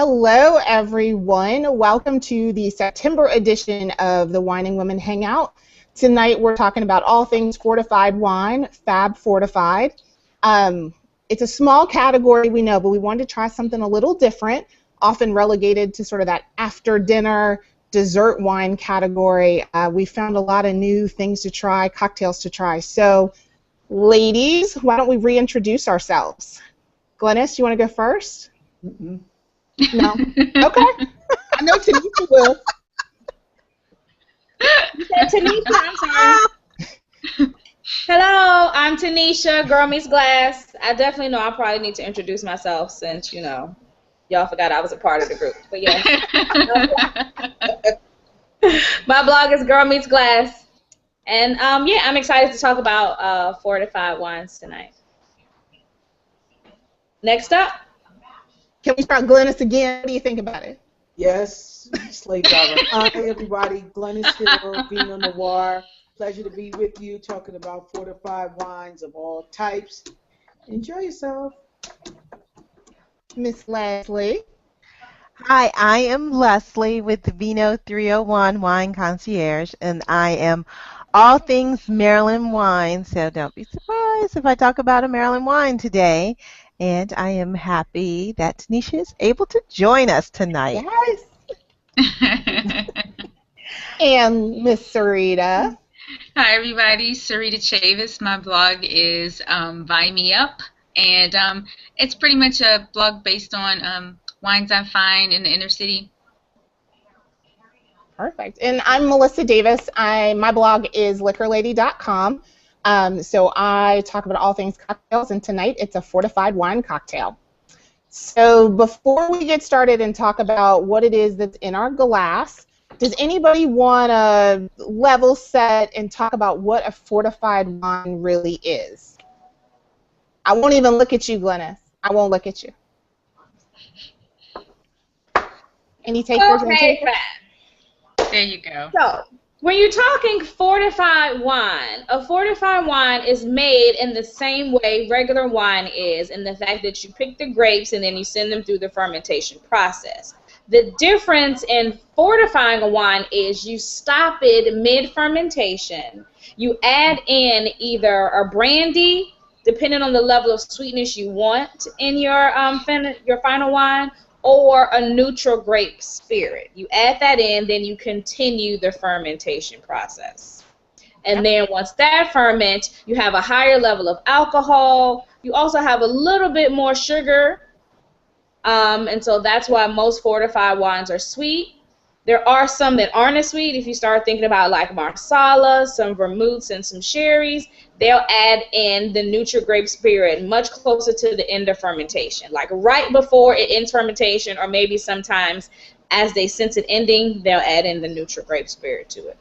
Hello, everyone. Welcome to the September edition of the Wine and Women Hangout. Tonight, we're talking about all things fortified wine, Fab Fortified. It's a small category, we know, but we wanted to try something a little different, often relegated to sort of that after-dinner dessert wine category. We found a lot of new things to try, cocktails to try. So, ladies, why don't we reintroduce ourselves? Glennis, you want to go first? Mm-mm. No? Okay. I know Tanisha will. You said Tanisha, I'm sorry. Hello, I'm Tanisha, Girl Meets Glass. I definitely know I probably need to introduce myself since, y'all forgot I was a part of the group. But yeah. My blog is Girl Meets Glass. And yeah, I'm excited to talk about fortified wines tonight. Next up. Can we start Glennis again? What do you think about it? Yes, slave driver. Hi, everybody. Glennis Hill, Vino Noir. Pleasure to be with you, talking about fortified wines of all types. Enjoy yourself. Miss Leslie. Hi, I am Leslie with the Vino 301 Wine Concierge, and I am all things Maryland wine, so don't be surprised if I talk about a Maryland wine today. And I am happy that Tanisha is able to join us tonight. Yes. And Miss Sarita. Hi, everybody. Sarita Chavis. My blog is Buy Me Up, and it's pretty much a blog based on wines I find in the inner city. Perfect. And I'm Melissa Davis. My blog is liquorlady.com. So I talk about all things cocktails, and tonight it's a fortified wine cocktail. So before we get started and talk about what it is that's in our glass, does anybody want to level set and talk about what a fortified wine really is? I won't even look at you, Glennis. I won't look at you. Any takers? Okay, there you go. So, when you're talking fortified wine, a fortified wine is made in the same way regular wine is, in the fact that you pick the grapes and then you send them through the fermentation process. The difference in fortifying a wine is you stop it mid-fermentation. You add in either a brandy, depending on the level of sweetness you want in your final wine, or a neutral grape spirit. You add that in, then you continue the fermentation process. And then once that ferments, you have a higher level of alcohol. You also have a little bit more sugar. And so that's why most fortified wines are sweet. There are some that aren't as sweet. If you start thinking about like Marsala, some vermouths, and some sherries, they'll add in the neutral grape spirit much closer to the end of fermentation. Like right before it ends fermentation, or maybe sometimes as they sense it ending, they'll add in the neutral grape spirit to it.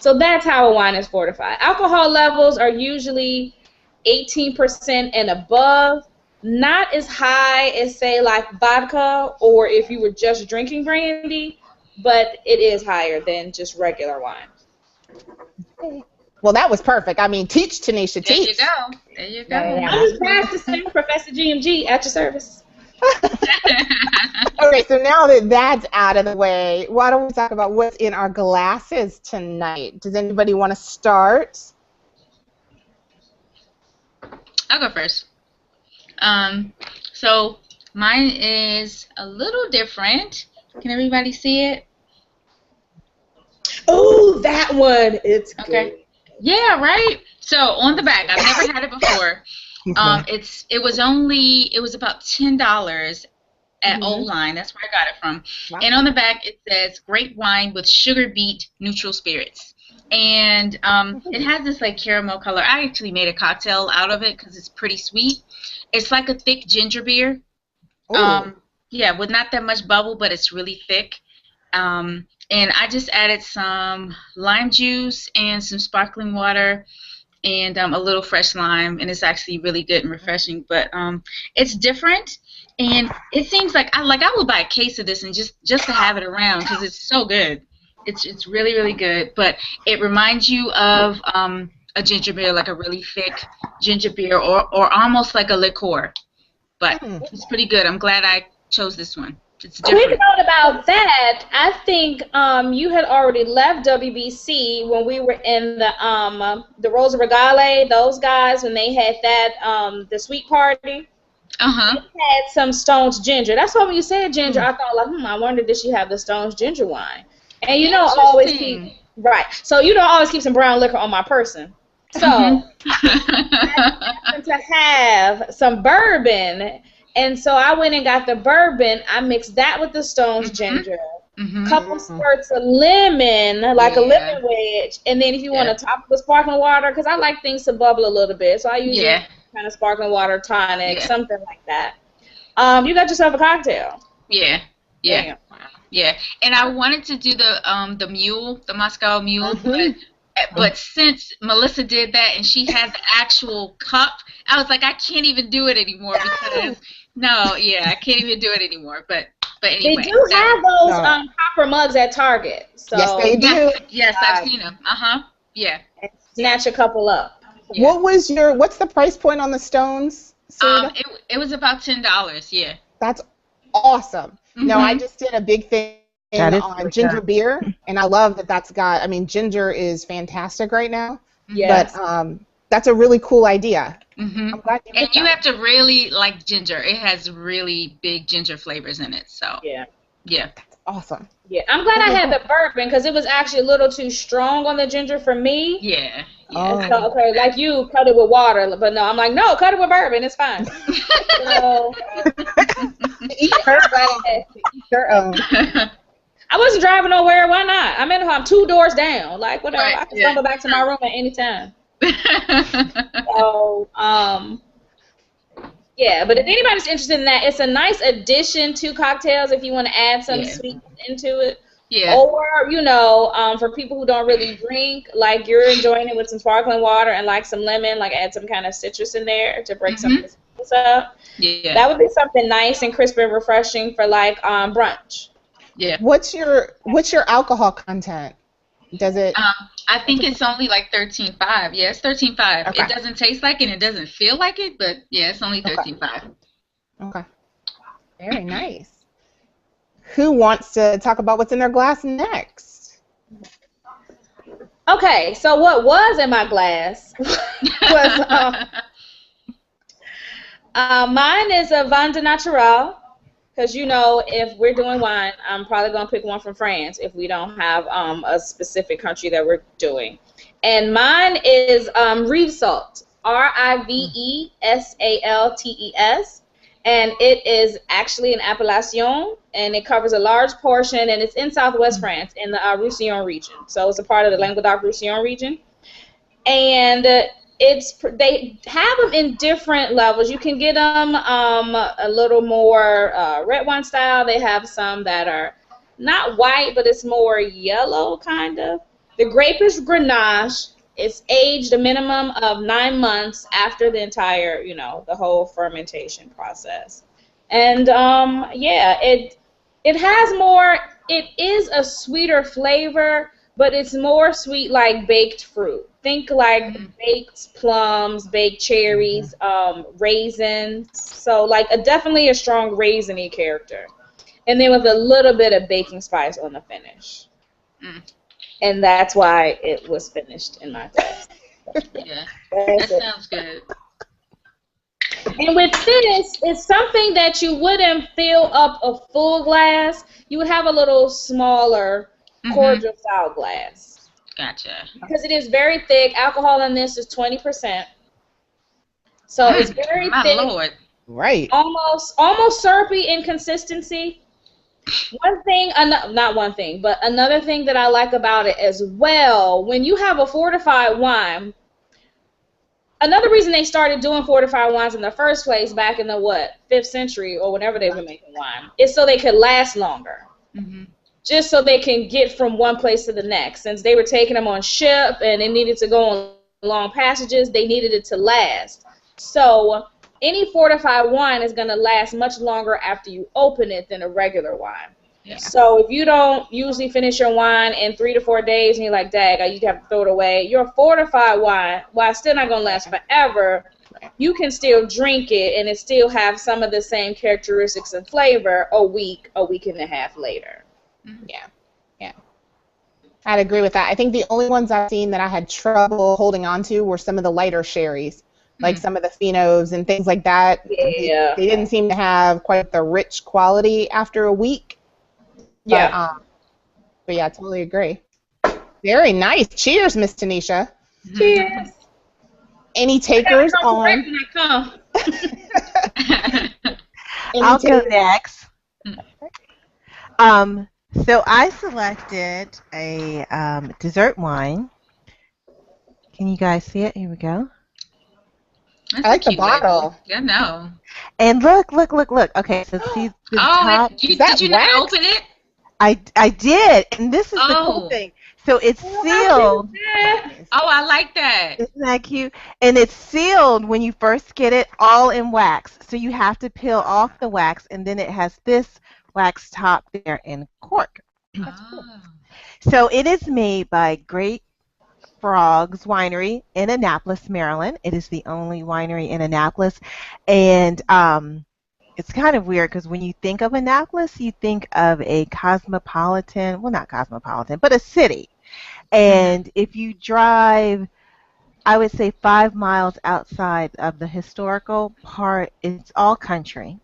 So that's how a wine is fortified. Alcohol levels are usually 18% and above. Not as high as, say, like vodka, or if you were just drinking brandy, but it is higher than just regular wine. Well, that was perfect. I mean, teach, Tanisha, teach. There you go. There you go. I'm just past the same Professor GMG at your service. Okay, so now that that's out of the way, why don't we talk about what's in our glasses tonight? Does anybody want to start? I'll go first. So mine is a little different. Can everybody see it? Oh, that one. It's okay. Good. Yeah, right. So on the back, I've never had it before. It was about $10 at Old Line. That's where I got it from. Wow. And on the back it says great wine with sugar beet neutral spirits. And it has this like caramel color. I actually made a cocktail out of it because it's pretty sweet. It's like a thick ginger beer. Yeah, with not that much bubble, but it's really thick. And I just added some lime juice and some sparkling water and a little fresh lime, and it's actually really good and refreshing. But it's different, and it seems like I would buy a case of this and just to have it around because it's so good. It's really, really good. But it reminds you of a ginger beer, like a really thick ginger beer, or almost like a liqueur. But it's pretty good. I'm glad I chose this one. It's Quick different. note about that. I think you had already left WBC when we were in the Rosa Regale. Those guys when they had that the sweet party. Uh-huh. It had some Stone's ginger. That's why when you said ginger, I thought like, I wonder did she have the Stone's ginger wine? And you know, I always keep right. So you know, I always keep some brown liquor on my person. So I happened to have some bourbon, and so I went and got the bourbon. I mixed that with the Stone's ginger, couple squirts of lemon, like a lemon wedge, and then if you want to top it with sparkling water, because I like things to bubble a little bit, so I usually kind of sparkling water tonic, something like that. You got yourself a cocktail. Yeah. And I wanted to do the mule, the Moscow mule, but since Melissa did that and she had the actual cup, I was like, I can't even do it anymore because I can't even do it anymore. But anyway, they do have those copper mugs at Target. So yes, they do. Yes, I've seen them. Yeah. And snatch a couple up. Yeah. What's the price point on the Stones? It was about $10. Yeah. That's awesome. No, I just did a big thing on ginger beer, and I love that that's got. I mean, ginger is fantastic right now. Yes. But that's a really cool idea. I'm glad you and you have to really like ginger. It has really big ginger flavors in it. So yeah. That's awesome. Yeah, I'm glad I had the bourbon because it was actually a little too strong on the ginger for me. Yeah. So, okay, like you cut it with water, but no, I'm like, no, cut it with bourbon, it's fine. So, each her own. I wasn't driving nowhere. Why not? I'm 2 doors down. Like whatever, I can stumble back to my room at any time. So, yeah, but if anybody's interested in that, it's a nice addition to cocktails if you want to add some sweet into it. Yeah. Or, for people who don't really drink, like you're enjoying it with some sparkling water and like some lemon, like add some kind of citrus in there to break some of the sweetness up. Yeah. That would be something nice and crisp and refreshing for like brunch. Yeah. What's your alcohol content? Does it? I think it's only like 13.5. Yeah, it's 13.5. Okay. It doesn't taste like it and it doesn't feel like it, but yeah, it's only 13.5. Okay. Very nice. Who wants to talk about what's in their glass next? Okay, so what was in my glass was mine is a vin de naturel. Because, if we're doing wine, I'm probably going to pick one from France if we don't have a specific country that we're doing. And mine is Rivesaltes, Rivesaltes, and it is actually an appellation, and it covers a large portion, and it's in southwest France in the Roussillon region. So it's a part of the Languedoc-Roussillon region. And they have them in different levels. You can get them a little more red wine style. They have some that are not white, but it's more yellow kind of. The grape is Grenache. It's aged a minimum of 9 months after the entire, the whole fermentation process. And it has more. It is a sweeter flavor, but it's more sweet like baked fruit. Think like baked plums, baked cherries, raisins. So like definitely a strong raisiny character. And then with a little bit of baking spice on the finish. And that's why it was finished in my glass. Yeah, that sounds good. And with this, it's something that you wouldn't fill up a full glass. You would have a little smaller cordial style glass. Gotcha. Because it is very thick. Alcohol in this is 20%. So it's very thick. My Lord. Right. Almost syrupy in consistency. One thing, not one thing, but another thing that I like about it as well, when you have a fortified wine, another reason they started doing fortified wines in the first place back in the 5th century or whenever they were making wine, is so they could last longer. Just so they can get from one place to the next. Since they were taking them on ship and it needed to go on long passages, they needed it to last. So any fortified wine is going to last much longer after you open it than a regular wine. Yeah. So if you don't usually finish your wine in 3 to 4 days and you're like, dag, you have to throw it away, your fortified wine, while it's still not going to last forever, you can still drink it and it still have some of the same characteristics and flavor a week and a half later. Yeah. I'd agree with that. I think the only ones I've seen that I had trouble holding on to were some of the lighter sherries, like some of the phinos and things like that. Yeah. They didn't seem to have quite the rich quality after a week. Yeah. But yeah, I totally agree. Very nice. Cheers, Miss Tanisha. Cheers. Any takers on? I'll go next. So I selected a dessert wine. Can you guys see it? Here we go. That's I like the bottle. Yeah, no. And look. Okay, so see the top. Did you not open it? I did, and this is the cool thing. So it's sealed. Oh, I like that. Isn't that cute? And it's sealed when you first get it, all in wax. So you have to peel off the wax, and then it has this wax top there in cork. That's cool. So it is made by Great Frogs Winery in Annapolis, Maryland. It is the only winery in Annapolis, and it's kind of weird because when you think of Annapolis, you think of a cosmopolitan, well, not cosmopolitan, but a city. And if you drive, I would say 5 miles outside of the historical part, it's all country.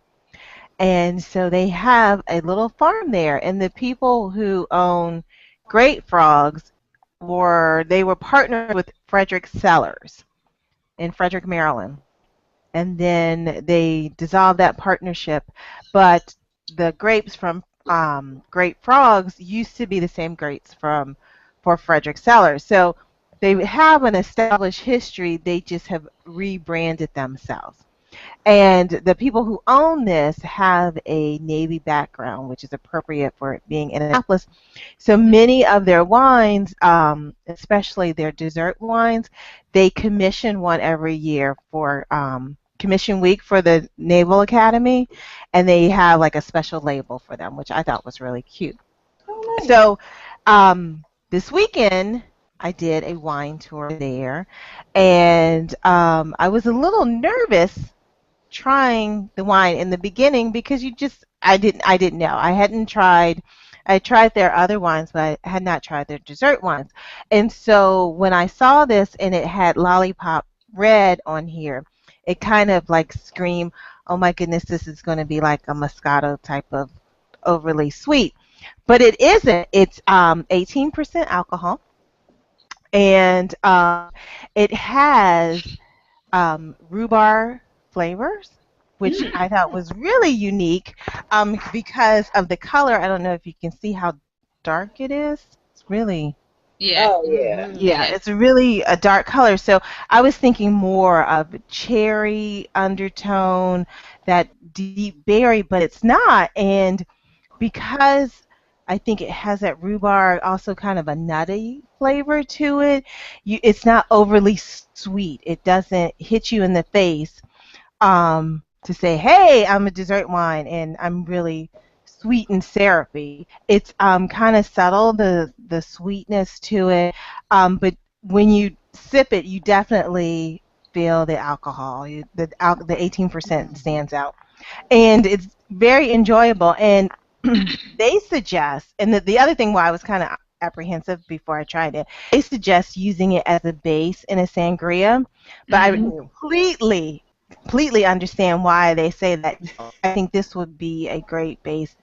And so they have a little farm there, and the people who own Great Frogs they were partnered with Frederick Sellers in Frederick, Maryland. And then they dissolved that partnership. But the grapes from Great Frogs used to be the same grapes for Frederick Sellers. So they have an established history. They just have rebranded themselves. And the people who own this have a Navy background, which is appropriate for it being in Annapolis. So many of their wines, especially their dessert wines, they commission one every year for Commission Week for the Naval Academy, and they have like a special label for them, which I thought was really cute. Oh, nice. So this weekend, I did a wine tour there, and I was a little nervous trying the wine in the beginning because I didn't know. I tried their other wines, but I had not tried their dessert wines. And so when I saw this and it had Lollipop Red on here, it kind of like screamed, oh my goodness, this is going to be like a Moscato type of overly sweet. But it isn't. It's 18% alcohol, and it has rhubarb flavors, which I thought was really unique because of the color. I don't know if you can see how dark it is. It's really... Yeah. Oh, yeah. Yeah, it's really a dark color. So I was thinking more of cherry undertone, that deep berry, but it's not. And because I think it has that rhubarb, also kind of a nutty flavor to it, it's not overly sweet. It doesn't hit you in the face to say, hey, I'm a dessert wine and I'm really sweet and syrupy. It's kind of subtle, the sweetness to it, but when you sip it, you definitely feel the alcohol. The 18% stands out, and it's very enjoyable. And they suggest, and the other thing why I was kind of apprehensive before I tried it, they suggest using it as a base in a sangria, but I completely understand why they say that. I think this would be a great base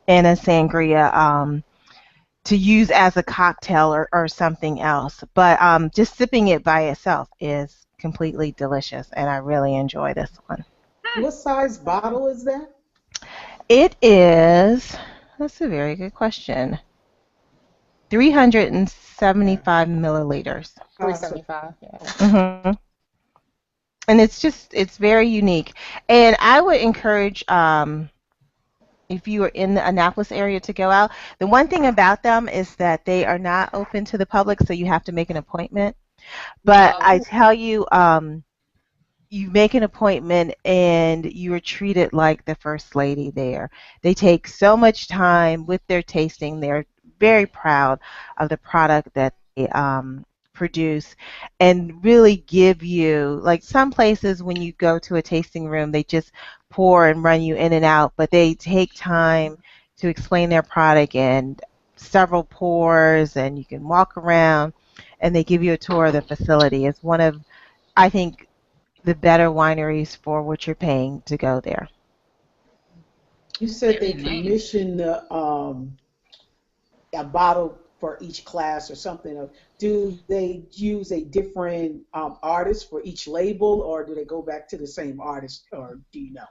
in a sangria to use as a cocktail or something else. But just sipping it by itself is completely delicious, and I really enjoy this one. What size bottle is that? It is, that's a very good question, 375 milliliters. 375, yeah. Mm-hmm. And it's very unique. And I would encourage, if you are in the Annapolis area, to go out. The one thing about them is that they are not open to the public, so you have to make an appointment. But I tell you, you make an appointment and you are treated like the first lady there. They take so much time with their tasting. They're very proud of the product that they produce and really give you, like some places when you go to a tasting room, they just pour and run you in and out, but they take time to explain their product and several pours, and you can walk around and they give you a tour of the facility. It's one of, I think, the better wineries for what you're paying to go there. You said they Very nice. commission a bottle for each class or something. Do they use a different artist for each label, or do they go back to the same artist, or do you know?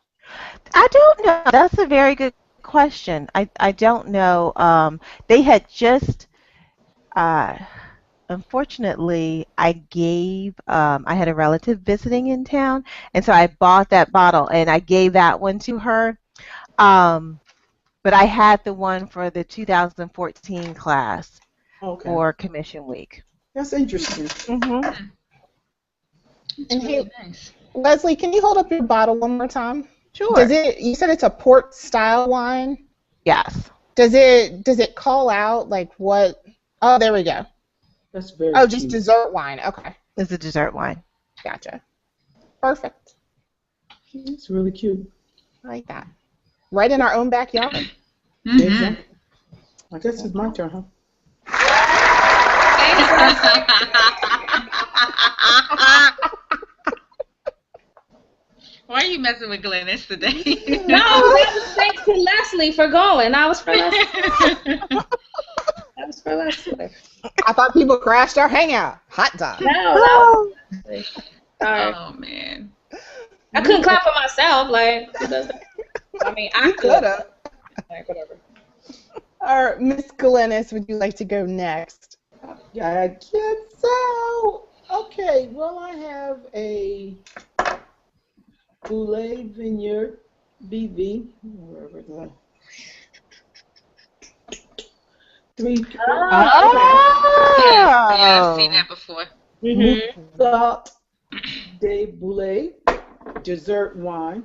I don't know. That's a very good question. I don't know. They had just, uh, unfortunately, I had a relative visiting in town, and so I bought that bottle and I gave that one to her. Um, but I had the one for the 2014 class Okay, for Commission Week. that's interesting. Mm-hmm. It's And really hey, nice. Leslie, can you hold up your bottle one more time? Sure. You said it's a port style wine? Yes. Does it call out like what? Oh, there we go. That's very Oh, just cute. dessert wine. Okay, It's a dessert wine. gotcha. Perfect. It's really cute. I like that. Right in our own backyard. Mhm. Exactly. I guess it's my turn, huh? Why are you messing with Glennis today? No, that was thanks to Leslie for going. That was for Leslie. That was for Leslie. I thought people crashed our hangout. Hot dog. No, that was Leslie. Sorry. Oh man. I couldn't clap for myself. Like, who does that? I mean, I could. Coulda. Like, whatever. All right, Miss Glennis, would you like to go next? Yeah, I guess so. Okay, well, I have a Boulay Vineyard BV. Wherever the three. Yeah, I've seen that before. Moussat de Boulay dessert wine,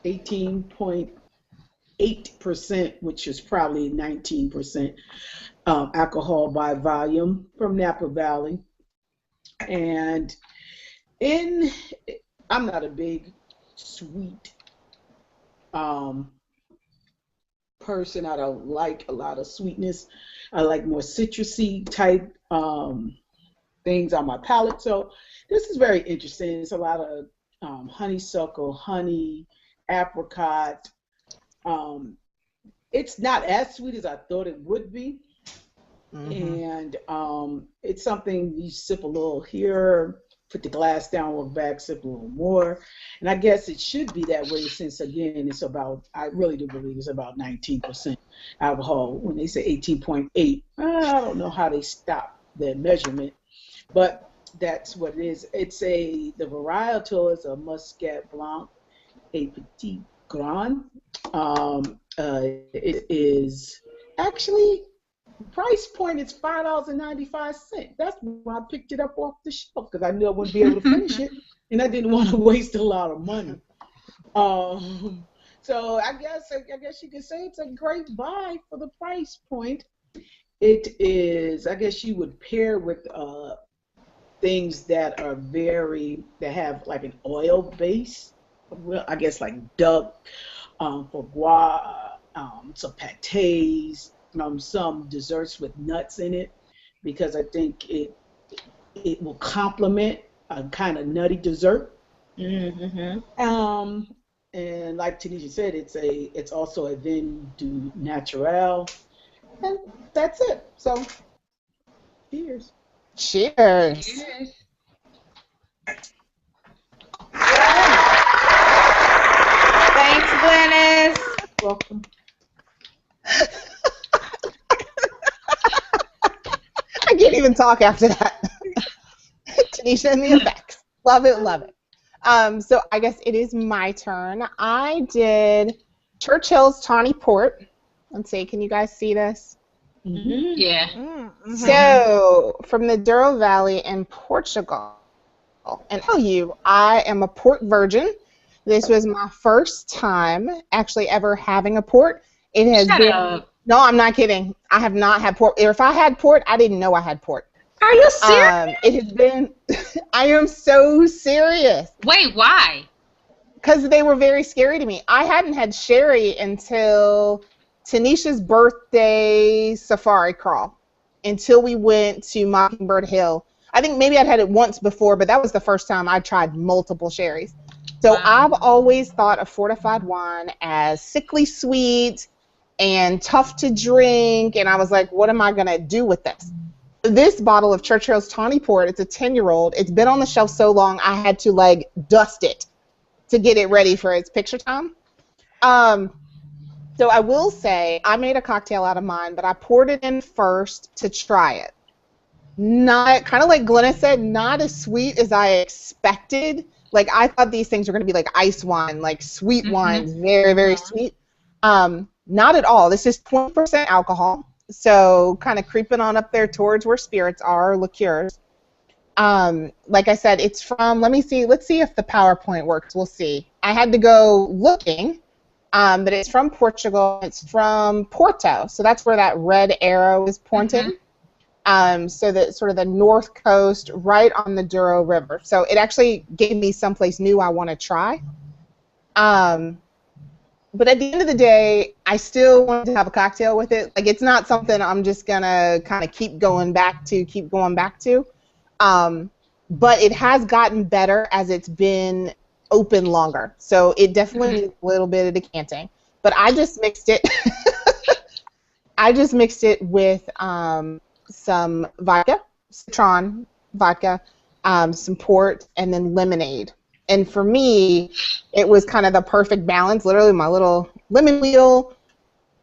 18.8%, which is probably 19% alcohol by volume, from Napa Valley. And I'm not a big sweet person. I don't like a lot of sweetness. I like more citrusy type things on my palate. So this is very interesting. It's a lot of honeysuckle, honey, apricot. It's not as sweet as I thought it would be. And it's something you sip a little here, put the glass down, walk back, sip a little more. And I guess it should be that way since, again, it's about, I really do believe it's about 19% alcohol. When they say 18.8, I don't know how they stop their measurement, but that's what it is. The varietal is a Muscat Blanc, a Petit Grand. It is actually, price point is $5.95. That's why I picked it up off the shelf, because I knew I wouldn't be able to finish it, and I didn't want to waste a lot of money. So I guess you could say it's a great buy for the price point. It is. I guess you would pair with things that have like an oil base. Well, I guess like duck, foie gras, some pâtés. Some desserts with nuts in it, because I think it will complement a kind of nutty dessert. And like Tanisha said, it's also a vin du naturel, and that's it. So, cheers. Cheers. Cheers. Thanks, Glennis. Welcome. I can't even talk after that. Tanisha and the effects. Love it, love it. So I guess it is my turn. I did Churchills Tawny Port. Let's see, can you guys see this? Yeah. So from the Douro Valley in Portugal. And tell you, I am a port virgin. This was my first time actually ever having a port. It has Shut been. up. No, I'm not kidding. I have not had port. If I had port, I didn't know I had port. Are you serious? It has been. I am so serious. Wait, why? Because they were very scary to me. I hadn't had sherry until Tanisha's birthday safari crawl, until we went to Mockingbird Hill. I think maybe I'd had it once before, but that was the first time I tried multiple sherries. So Wow. I've always thought of fortified wine as sickly sweet and tough to drink, and I was like, what am I going to do with this? This bottle of Churchills Tawny Port, it's a 10-year-old. It's been on the shelf so long, I had to, like, dust it to get it ready for its picture time. So I will say I made a cocktail out of mine, but I poured it in first to try it. Not, kind of like Glenna said, not as sweet as I expected. Like, I thought these things were going to be like ice wine, like sweet wines, very, very sweet. Not at all. This is 20% alcohol, so kind of creeping on up there towards where spirits are, liqueurs. Like I said, it's from, let's see if the PowerPoint works. We'll see. I had to go looking, but it's from Portugal. It's from Porto, so that's where that red arrow is pointing. So that sort of the north coast, right on the Douro River. So it actually gave me someplace new I want to try. But at the end of the day, I still wanted to have a cocktail with it. Like, it's not something I'm just gonna kind of keep going back to. But it has gotten better as it's been open longer. So it definitely needs a little bit of decanting. But I just mixed it. I just mixed it with some vodka, citron vodka, some port, and then lemonade. And for me, it was kind of the perfect balance. Literally, my little lemon wheel.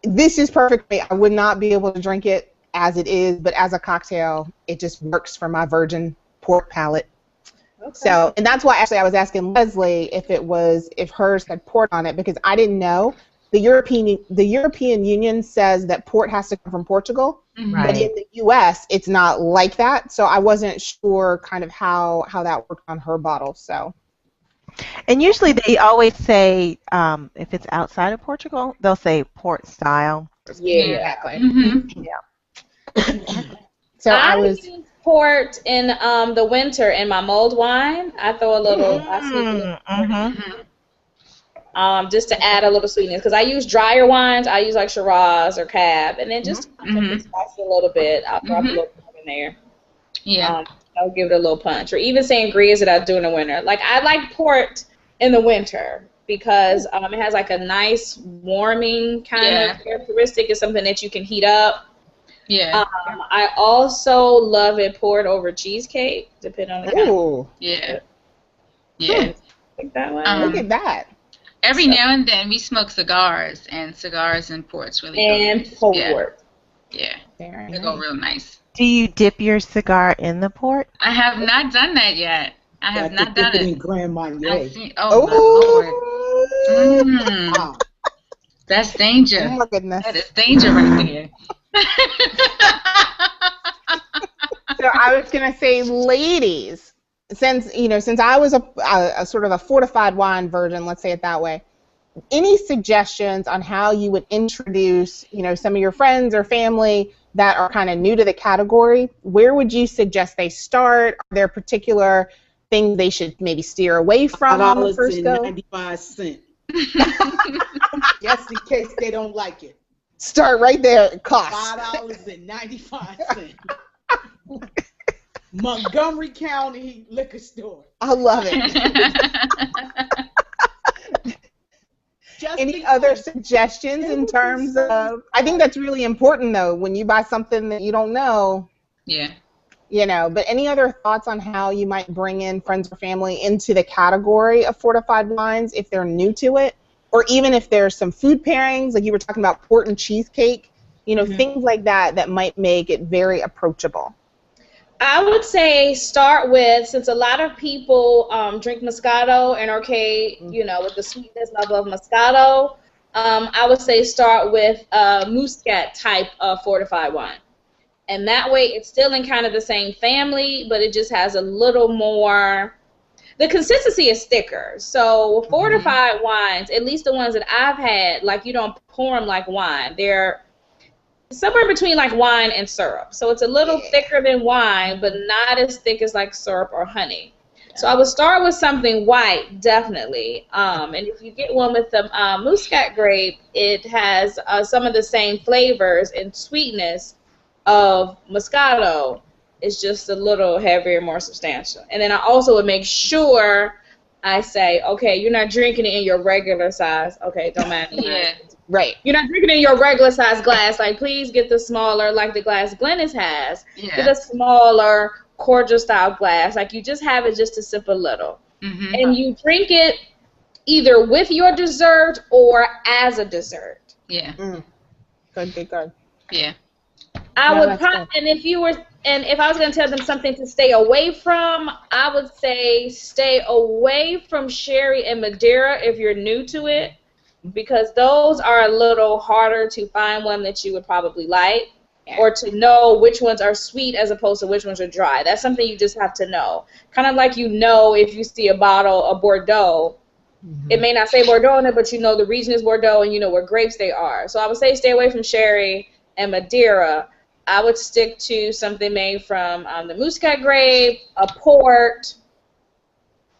This is perfect for me. I would not be able to drink it as it is, but as a cocktail, it just works for my virgin port palate. Okay. So, and that's why actually I was asking Leslie if hers had port on it, because I didn't know. The European Union says that port has to come from Portugal, but in the U.S. it's not like that. So I wasn't sure kind of how that worked on her bottle. So. And usually they always say, if it's outside of Portugal, they'll say port style. Yeah, exactly. Yeah. So I use port in the winter in my mulled wine. I throw a little, just to add a little sweetness, because I use drier wines. I use like Shiraz or Cab, and then just spice it a little bit. I'll drop a little port in there. Yeah. I'll give it a little punch. Or even sangrias that I do in the winter. Like, I like port in the winter because it has like a nice warming kind of characteristic. It's something that you can heat up. Yeah. I also love it poured over cheesecake, depending on the kind of. Yeah. Yeah. Like that one. Look at that. Every now and then we smoke cigars and port's really good. And port. Yeah. They go real nice. Do you dip your cigar in the port? I have not done that yet. I have not done it. In Grand Marnier. Oh, my Lord. That's danger. Oh, my goodness. That is danger right there. So I was going to say, ladies, since I was a sort of a fortified wine virgin, let's say it that way, any suggestions on how you would introduce, some of your friends or family that are kind of new to the category? Where would you suggest they start? Are there particular things they should maybe steer away from on the first go? $5.95. Just in case they don't like it. Start right there. Cost. $5.95. Montgomery County liquor store. I love it. Any other suggestions in terms of? I think that's really important, though, when you buy something that you don't know. Yeah. But any other thoughts on how you might bring in friends or family into the category of fortified wines if they're new to it? Or even if there's some food pairings, like you were talking about port and cheesecake, things like that might make it very approachable. I would say start with, since a lot of people drink Moscato and are okay, with the sweetness level of Moscato, I would say start with Muscat type of fortified wine. And that way it's still in kind of the same family, but it just has a little more, the consistency is thicker. So fortified wines, at least the ones that I've had, like, you don't pour them like wine. somewhere between like wine and syrup. So it's a little thicker than wine, but not as thick as like syrup or honey. So I would start with something white, definitely. And if you get one with the Muscat grape, it has some of the same flavors and sweetness of Moscato. It's just a little heavier, more substantial. And then I also would make sure I say, okay, you're not drinking it in your regular size. Okay, don't matter. Yeah. Right. You're not drinking it in your regular size glass. Like, please get the smaller, like the glass Glennis has. Yeah. Get a smaller, cordial style glass. Like, you just have it just to sip a little. Mm-hmm. And you drink it either with your dessert or as a dessert. Yeah. Good. Yeah. I would that's probably, and if I was going to tell them something to stay away from, I would say stay away from sherry and Madeira if you're new to it, because those are a little harder to find one that you would probably like, or to know which ones are sweet as opposed to which ones are dry. That's something you just have to know. Kind of like if you see a bottle of Bordeaux, it may not say Bordeaux on it, but you know the region is Bordeaux and you know what grapes they are. So I would say stay away from sherry and Madeira. I would stick to something made from the Muscat grape, a port,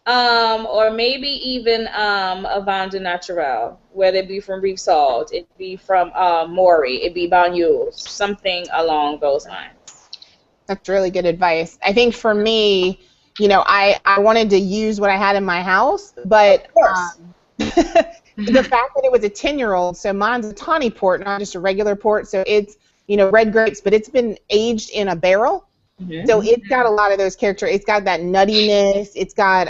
or maybe even a vin de naturel, whether it be from Reef Salt, it be from Maury, it be Banyuls, something along those lines. That's really good advice. I think for me, I wanted to use what I had in my house, but the fact that it was a 10-year-old, so mine's a Tawny port, not just a regular port, so it's red grapes, but it's been aged in a barrel. So it's got a lot of those characters. It's got that nuttiness. It's got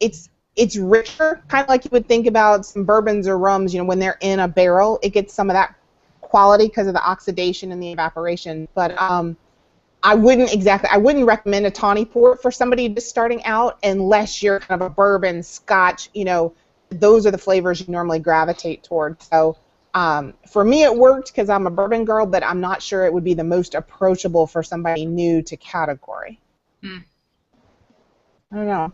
it's richer, kind of like you would think about some bourbons or rums. When they're in a barrel, it gets some of that quality because of the oxidation and the evaporation. But I wouldn't recommend a Tawny port for somebody just starting out unless you're kind of a bourbon, Scotch. Those are the flavors you normally gravitate toward. So. For me, it worked because I'm a bourbon girl, but I'm not sure it would be the most approachable for somebody new to category. I don't know.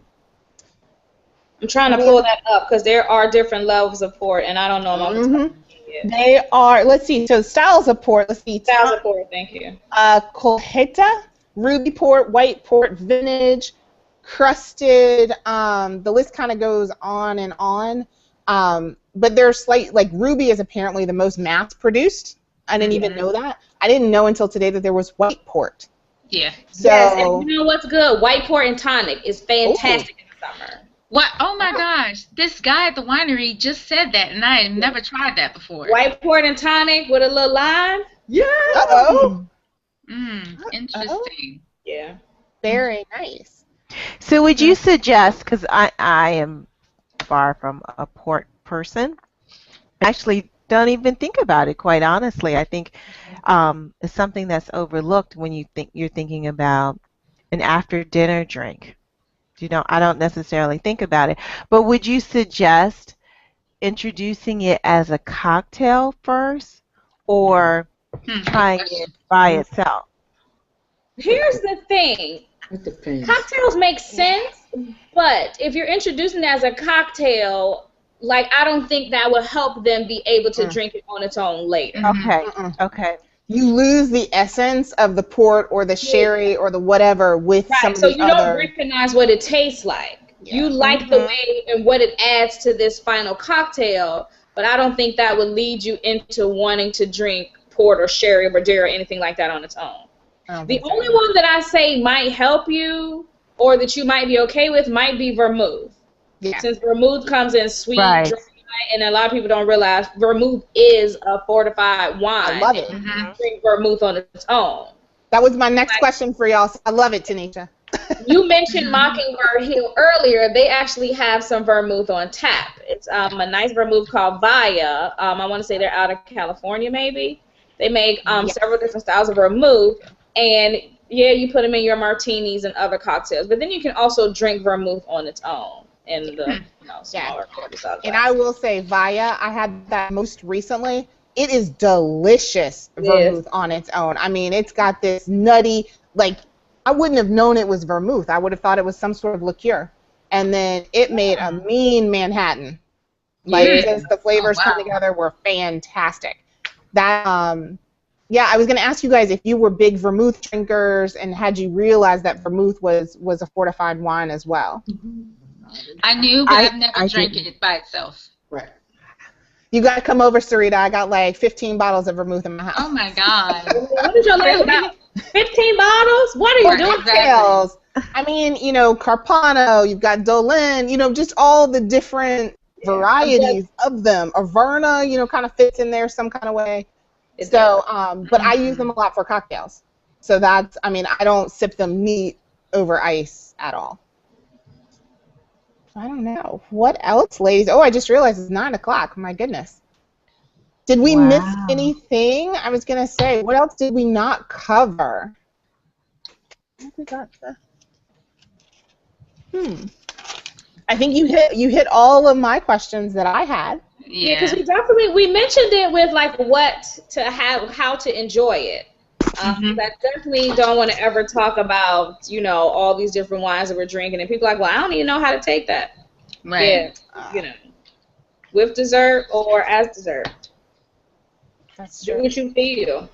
I'm trying to pull that up because there are different levels of port, and I don't know them. They are. Let's see. So styles of port. Let's see. Styles of port. Thank you. Colheita, ruby port, white port, vintage, crusted. The list kind of goes on and on. But there's ruby is apparently the most mass-produced. I didn't even know that. I didn't know until today that there was white port. Yeah. So, yes, and you know what's good? White port and tonic is fantastic in the summer. What? Oh my gosh! This guy at the winery just said that, and I had never tried that before. White port and tonic with a little lime. Yeah. Interesting. Yeah. Very nice. So would you suggest, because I am far from a port person, I actually don't even think about it, quite honestly. I think it's something that's overlooked when you're thinking about an after dinner drink. I don't necessarily think about it. But would you suggest introducing it as a cocktail first, or trying it by itself? Here's the thing. It depends. Cocktails make sense, but if you're introducing it as a cocktail, I don't think that will help them be able to drink it on its own later. Okay. You lose the essence of the port or the sherry or the whatever with some of the other. So you don't recognize what it tastes like. Yeah. You like the way and what it adds to this final cocktail, but I don't think that would lead you into wanting to drink port or sherry or Madeira or anything like that on its own. The only one that I say might help you or that you might be okay with might be vermouth. Yeah. Since vermouth comes in sweet, dry, and a lot of people don't realize vermouth is a fortified wine. I love it. Drink vermouth on its own. That was my next question for y'all. So I love it, Tanisha. You mentioned Mockingbird Hill earlier. They actually have some vermouth on tap. It's a nice vermouth called Via. I want to say they're out of California, maybe. They make several different styles of vermouth, and you put them in your martinis and other cocktails. But then you can also drink vermouth on its own in the smaller size. And I will say, Via, I had that most recently. It is delicious vermouth on its own. I mean, it's got this nutty, I wouldn't have known it was vermouth. I would have thought it was some sort of liqueur. And then it made a mean Manhattan. Just the flavors come together were fantastic. That Yeah, I was going to ask you guys if you were big vermouth drinkers and had you realized that vermouth was a fortified wine as well. I knew, but I've never drank it by itself. Right. You got to come over, Sarita. I got like 15 bottles of vermouth in my house. Oh my God. What did y'all learn about? 15 bottles? What are you doing? Cocktails. I mean, you know, Carpano, you've got Dolin, you know, just all the different varieties of them. Averna, you know, kind of fits in there some kind of way. So, but I use them a lot for cocktails. So that's, I mean, I don't sip them neat over ice at all. I don't know. What else, ladies? Oh, I just realized it's 9 o'clock. My goodness. Did we miss anything? I was going to say, what else did we not cover? We got the... I think you hit all of my questions that I had. Yeah, because we mentioned it with like what to have, how to enjoy it. I definitely don't want to ever talk about, you know, all these different wines that we're drinking, and people are like, well, I don't even know how to take that. Right. Yeah, you know, with dessert or as dessert. That's Do true. what you feel.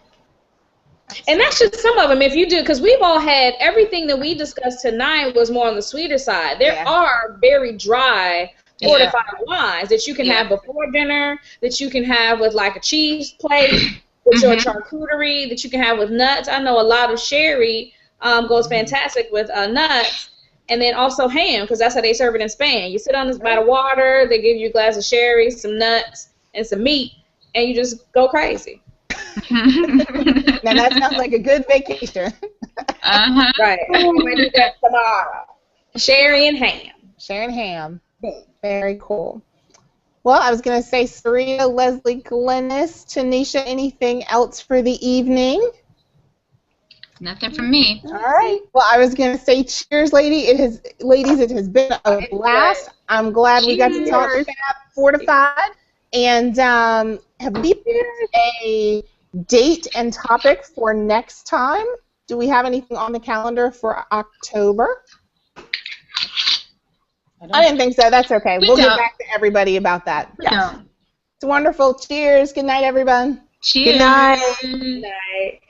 And that's just some of them. If you do, because we've all had everything that we discussed tonight was more on the sweeter side. There are very dry fortified wines that you can have before dinner, that you can have with like a cheese plate, with your charcuterie, that you can have with nuts. I know a lot of sherry goes fantastic with nuts, and then also ham, because that's how they serve it in Spain. You sit on this by the water, they give you a glass of sherry, some nuts, and some meat, and you just go crazy. Now that sounds like a good vacation. Right. You might do that tomorrow. Sherry and ham. Sherry and ham. Very cool. Well, I was going to say, Sarita, Leslie, Glennis, Tanisha, anything else for the evening? Nothing from me. All right. Well, I was going to say, cheers, ladies. It has been a blast. I'm glad we got to talk Fab Fortified. And have we picked a date and topic for next time? Do we have anything on the calendar for October? I didn't think so. That's okay. We'll get back to everybody about that. Yeah. It's wonderful. Cheers. Good night, everyone. Cheers. Good night. Good night.